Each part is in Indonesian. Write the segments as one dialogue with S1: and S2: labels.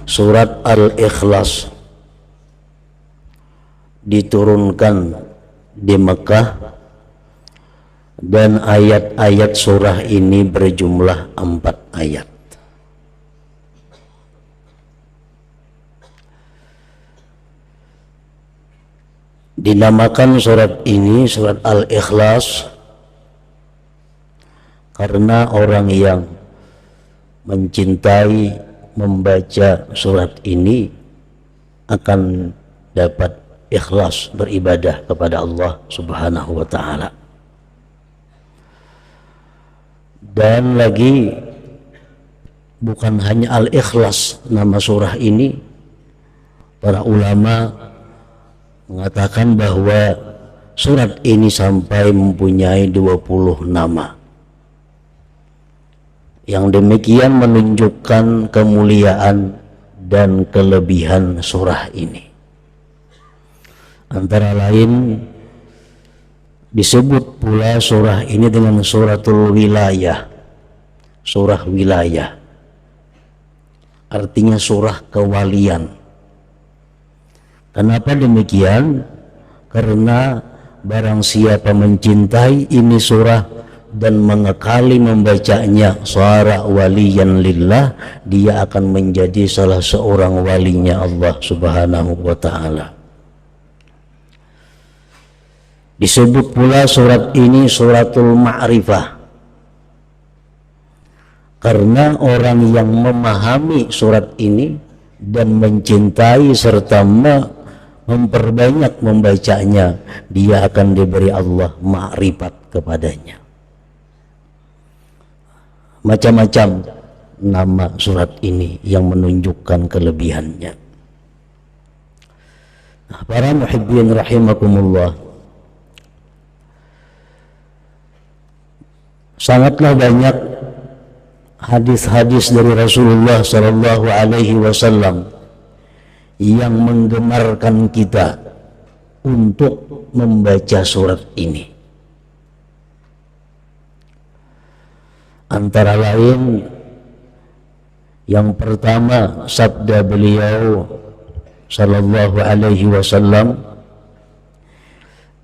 S1: Surat Al-Ikhlas diturunkan di Mekah dan ayat-ayat surah ini berjumlah 4 ayat. Dinamakan surat ini surat Al-Ikhlas karena orang yang mencintai membaca surat ini akan dapat ikhlas beribadah kepada Allah Subhanahu wa ta'ala. Dan lagi bukan hanya Al-Ikhlas nama surah ini, para ulama mengatakan bahwa surat ini sampai mempunyai 20 nama. Yang demikian menunjukkan kemuliaan dan kelebihan surah ini. Antara lain disebut pula surah ini dengan suratul wilayah, surah wilayah, artinya surah kewalian. Kenapa demikian? Karena barang siapa mencintai ini surah dan mengekali membacanya, shara waliyan lillah, dia akan menjadi salah seorang walinya Allah Subhanahu wa ta'ala. Disebut pula surat ini suratul ma'rifah karena orang yang memahami surat ini dan mencintai serta memperbanyak membacanya, dia akan diberi Allah ma'rifat kepadanya. Macam-macam nama surat ini yang menunjukkan kelebihannya. Nah, para muhibbin rahimakumullah, sangatlah banyak hadis-hadis dari Rasulullah sallallahu alaihi wasallam yang menggemarkan kita untuk membaca surat ini. Antara lain yang pertama sabda beliau sallallahu alaihi wasallam,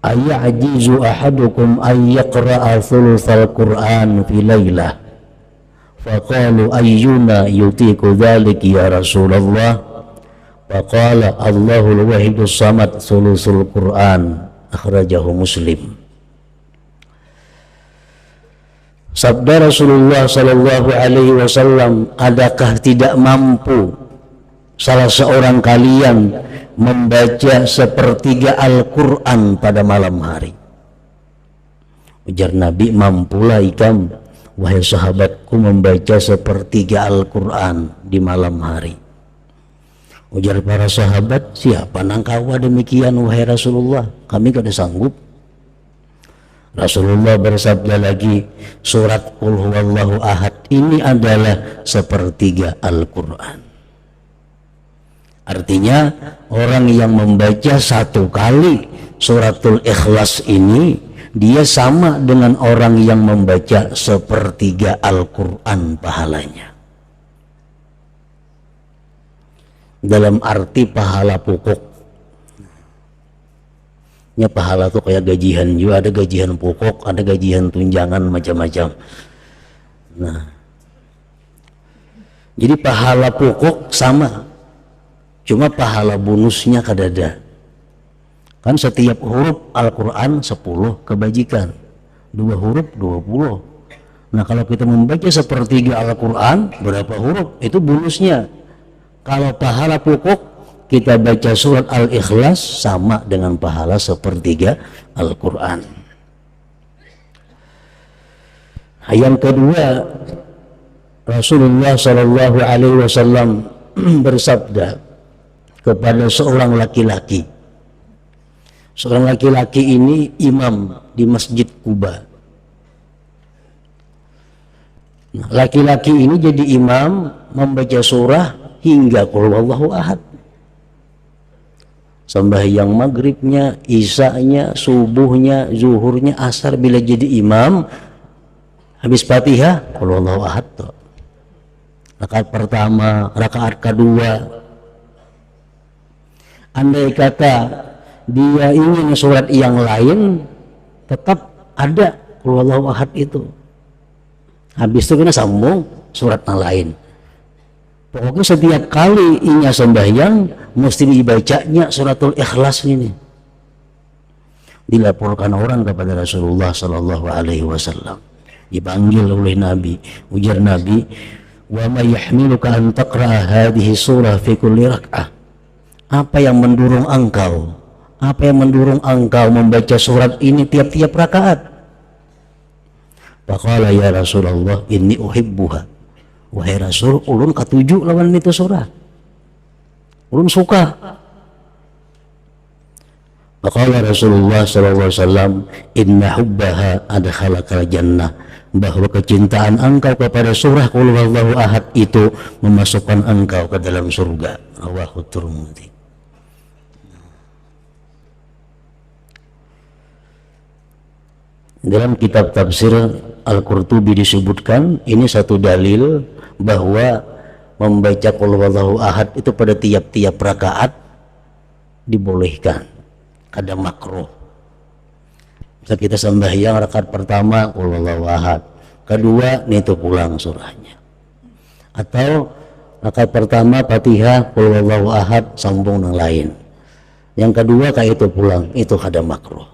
S1: ayajizu ahadukum an yaqra'a thulutsal Qur'an fi lailah, faqalu ayyuna yutiqu dzalik ya Rasulullah, faqala Allahul wahidus samad thulutsul Qur'an, akhrajahu Muslim. Sabda Rasulullah sallallahu alaihi wasallam, adakah tidak mampu salah seorang kalian membaca sepertiga Al-Quran pada malam hari? Ujar Nabi, mampulah ikam wahai sahabatku membaca sepertiga Al-Quran di malam hari. Ujar para sahabat, siapa nangkawa demikian wahai Rasulullah, kami kada sanggup. Rasulullah bersabda lagi, surat Qul huwallahu ahad ini adalah sepertiga Al-Quran. Artinya orang yang membaca 1 kali suratul Ikhlas ini, dia sama dengan orang yang membaca sepertiga Al-Quran pahalanya. Dalam arti pahala pokok. Ya, pahala tuh kayak gajian juga, ada gajian pokok, ada gajian tunjangan, macam-macam. Nah, jadi pahala pokok sama, cuma pahala bonusnya kadada. Kan setiap huruf Al-Quran 10 kebajikan, 2 huruf 20. Nah, kalau kita membaca sepertiga Al-Quran, berapa huruf? Itu bonusnya. Kalau pahala pokok kita baca surat Al-Ikhlas sama dengan pahala sepertiga Al-Quran. Yang kedua, Rasulullah sallallahu alaihi wasallam bersabda kepada seorang laki-laki. Seorang laki-laki ini imam di Masjid Quba. Nah, laki-laki ini jadi imam membaca surah hingga Qul huwallahu ahad. Sembahyang maghribnya, isanya, subuhnya, zuhurnya, asar, bila jadi imam habis Fatihah Qul huwallahu ahad. rakaat pertama, rakaat kedua. Andai kata dia ingin surat yang lain, tetap ada qul huwallahu ahad itu. Habis itu kena sambung surat yang lain. Pokoknya setiap kali inya sembahyang mesti dibacanya suratul Ikhlas ini. Dilaporkan orang kepada Rasulullah sallallahu alaihi wasallam. Dipanggil oleh Nabi, ujar Nabi, "Wa ma yahmiluka an taqra'a hadhihi surah fi kulli rak'ah?" Apa yang mendorong engkau? Apa yang mendorong engkau membaca surat ini tiap-tiap rakaat? Faqala ya Rasulullah inni uhibbuha. Wahai Rasul, ulun katuju lawan itu surah. Ulun suka. Faqala Rasulullah sallallahu alaihi wasallam, inna hubbaha adkhalakal jannah. Bahwa kecintaan engkau kepada surah qul huwallahu ahad itu memasukkan engkau ke dalam surga. Rawahu Tirmidzi. Dalam kitab tafsir Al-Qurtubi disebutkan ini satu dalil bahwa membaca qul huwallahu ahad itu pada tiap-tiap rakaat dibolehkan, kada makruh. Bisa kita sembahyang rakaat pertama qul huwallahu ahad, kedua itu pulang surahnya, atau rakaat pertama Fatihah qul huwallahu ahad sambung yang lain, yang kedua kayak itu pulang, itu kada makruh.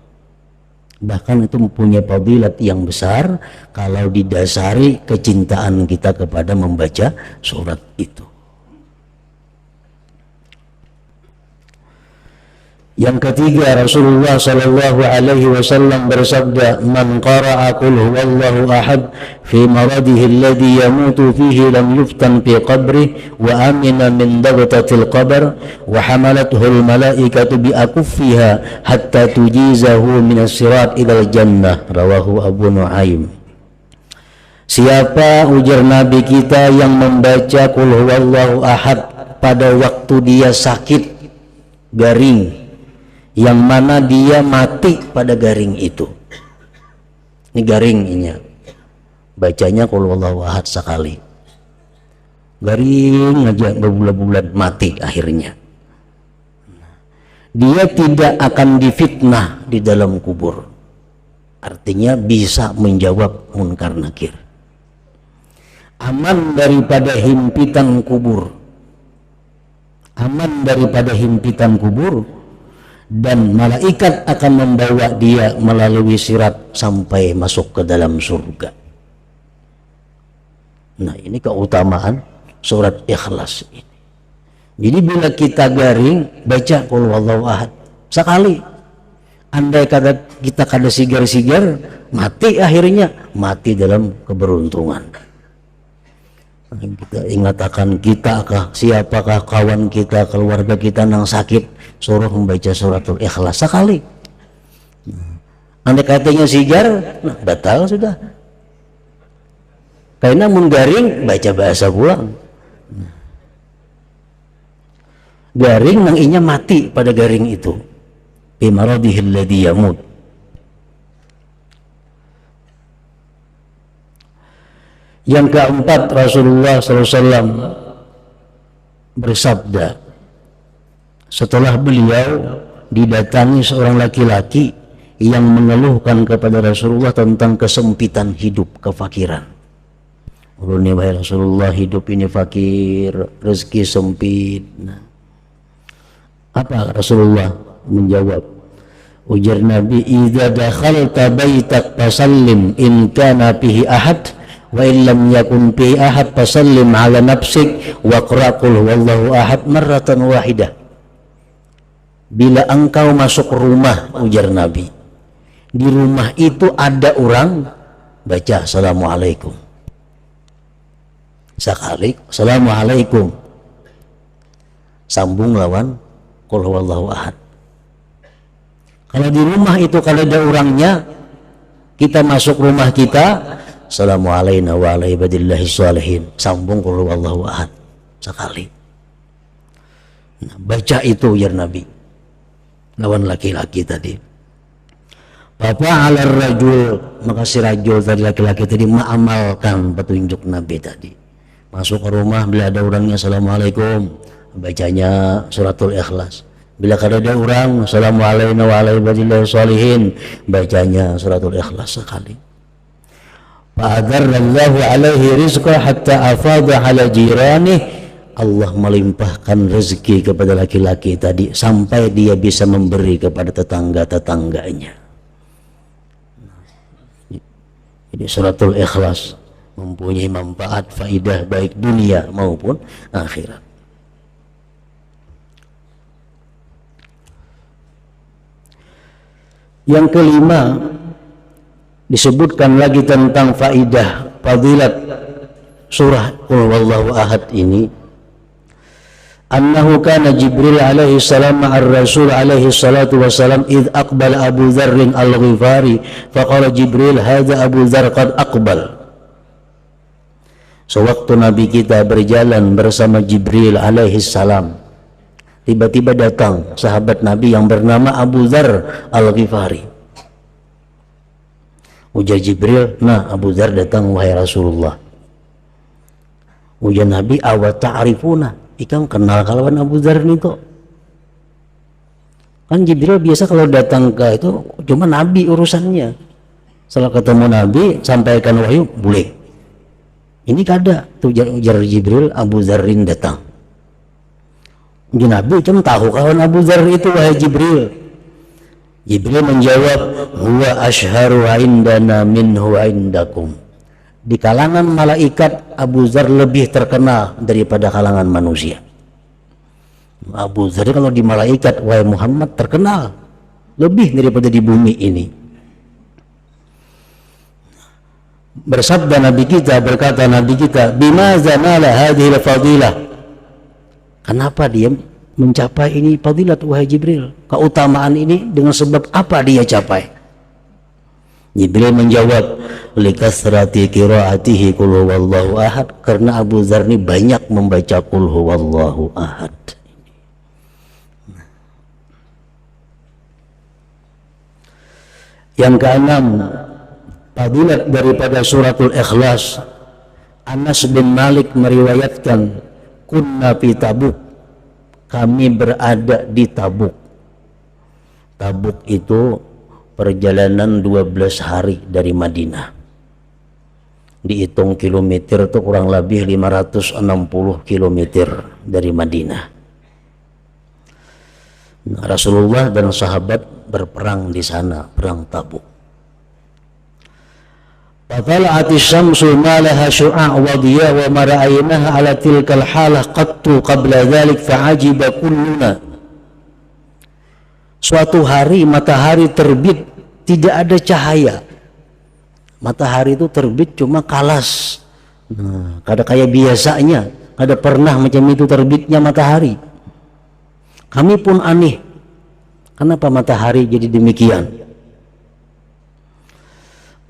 S1: Bahkan itu mempunyai fadilat yang besar kalau didasari kecintaan kita kepada membaca surat itu. Yang ketiga, Rasulullah sallallahu alaihi wasallam bersabda, "Man qara'a qul huwallahu ahad fi maradihi alladhi yamutu fihi lam yuftan fi qabrihi wa amina min dagtatil qabr wa hamalathu al malaikatu bi akuffiha hatta tujizahu min as-sirat ila al-jannah." Rawahu Abu Nuaim. Siapa, ujar Nabi kita, yang membaca qul huwallahu ahad pada waktu dia sakit garing, yang mana dia mati pada garing itu. Ini garingnya, bacanya qul huwallahu ahad sekali, garing aja berbulan-bulan mati akhirnya. Dia tidak akan difitnah di dalam kubur, artinya bisa menjawab munkar nakir, aman daripada himpitan kubur, aman daripada himpitan kubur, dan malaikat akan membawa dia melalui sirat sampai masuk ke dalam surga. Nah, ini keutamaan surat Ikhlas ini. Jadi bila kita garing baca qul huwallahu ahad sekali, andai kata kita kada sigar-sigar, mati akhirnya, mati dalam keberuntungan. Kita ingatakan kita siapakah kawan kita, keluarga kita yang sakit, suruh membaca suratul Ikhlas sekali. Andai katanya sigar, nah batal sudah. Karena menggaring baca bahasa pulang. Garing nang inya mati pada garing itu. Bi maradihil ladzi yamut. Yang keempat, Rasulullah SAW bersabda setelah beliau didatangi seorang laki-laki yang mengeluhkan kepada Rasulullah tentang kesempitan hidup, kefakiran. Ulunnya wahai Rasulullah, hidup ini fakir, rezeki sempit. Nah, apa Rasulullah menjawab? Ujar Nabi, "Idza dakhalta baitak fasallim in kana fihi ahad wa illam yakun fi ahad fasallim ala nafsik wa qra qul huwallahu ahad marratan wahidah." Bila engkau masuk rumah, ujar Nabi, di rumah itu ada orang, baca assalamualaikum sekali, assalamualaikum, sambung lawan qul huwallahu ahad. Kalau di rumah itu kalau ada orangnya, kita masuk rumah kita, assalamualaikum wa ala ibadillahi sholihin, sambung qul huwallahu ahad sekali. Nah, baca itu ya Nabi lawan laki-laki tadi. Bapak ala rajul, maka si rajul tadi, laki-laki tadi mengamalkan petunjuk Nabi tadi. Masuk ke rumah, bila ada orangnya assalamualaikum, bacanya suratul Ikhlas. Bila kada ada orang, assalamualaikum warahmatullahi wabarakatuh, bacanya suratul Ikhlas sekali. Fa'adarallahu alaihi rizqa hatta afadha ala jirani. Allah melimpahkan rezeki kepada laki-laki tadi sampai dia bisa memberi kepada tetangga-tetangganya. Jadi suratul Ikhlas mempunyai manfaat faidah baik dunia maupun akhirat. Yang kelima, disebutkan lagi tentang faidah fadilat surah Qul Huwallahu Ahad ini. Annahu kana Jibril alaihi salam ma'ar Rasul alaihi salatu wassalam id aqbala Abu Dzar al-Ghifari faqala Jibril hadza Abu Dzar qad aqbal. Sewaktu Nabi kita berjalan bersama Jibril alaihi salam, tiba-tiba datang sahabat Nabi yang bernama Abu Dzar al-Ghifari. Ujar Jibril, nah Abu Dzar datang wahai Rasulullah. Ujar Nabi, awa ta'rifuna, ikang kenal kalawan Abu Dzar ini kok. Kan Jibril biasa kalau datang ke itu cuma Nabi urusannya. Setelah ketemu Nabi sampaikan wahyu boleh. Ini kada tuh ujar Jibril, Abu Dzarin datang. Ujar Nabi cuma tahu kawan Abu Dzar itu wahai Jibril. Jibril menjawab, huwa ashharu indana minhu indakum. Di kalangan malaikat Abu Dzar lebih terkenal daripada kalangan manusia. Abu Dzar kalau di malaikat wahai Muhammad terkenal lebih daripada di bumi ini. Bersabda Nabi kita, berkata Nabi kita, bimaza nala hadhil fadilah. Kenapa dia mencapai ini fadilat wahai Jibril? Keutamaan ini dengan sebab apa dia capai? Jibril menjawab, likasrati qiraatihi qul huwallahu ahad, karena Abu Dzar ini banyak membaca qul huwallahu ahad. Yang keenam, fadilat daripada suratul Ikhlas. Anas bin Malik meriwayatkan, kunna fi Tabuk, kami berada di Tabuk. Tabuk itu perjalanan 12 hari dari Madinah. Dihitung kilometer itu kurang lebih 560 kilometer dari Madinah. Nah, Rasulullah dan sahabat berperang di sana, perang Tabuk. Fatala'ati syamsu ma laha syu'a' wa diya wa ma ra'aynaha ala tilkal halah qattu qabla dhalik fa'ajiba kulluna. Suatu hari matahari terbit, tidak ada cahaya. Matahari itu terbit cuma kalas. Nah, kada kayak biasanya, kada pernah macam itu terbitnya matahari. Kami pun aneh, kenapa matahari jadi demikian?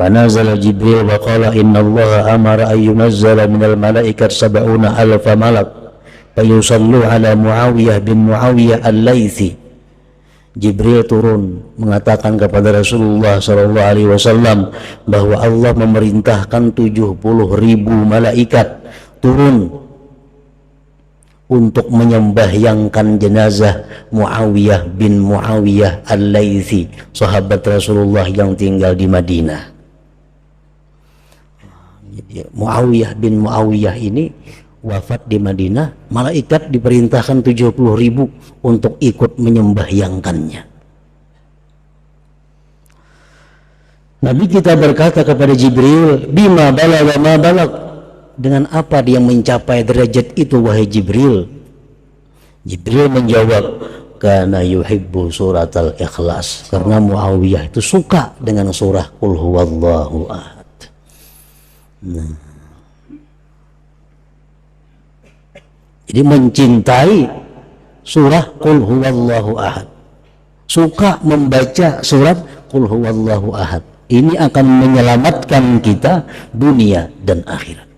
S1: Fanazala Jibril wa qala inna Allah amara an yunazzala minal malaikat sab'una alfa malak fayusallu ala Muawiyah bin Muawiyah al-Laythi. Jibril turun mengatakan kepada Rasulullah SAW bahwa Allah memerintahkan 70.000 malaikat turun untuk menyembahyangkan jenazah Muawiyah bin Muawiyah al-Laythi, sahabat Rasulullah yang tinggal di Madinah. Muawiyah bin Muawiyah ini wafat di Madinah, malaikat diperintahkan 70.000 untuk ikut menyembahyangkannya. Nabi kita berkata kepada Jibril, bima balagha ma balag, dengan apa dia mencapai derajat itu wahai Jibril? Jibril menjawab, kana yuhibbu suratal Ikhlas, karena Muawiyah itu suka dengan surah Qul Huwallahu Ahad. Nah, jadi mencintai surah Qul Huwallahu Ahad, suka membaca surat Qul Huwallahu Ahad, ini akan menyelamatkan kita dunia dan akhirat.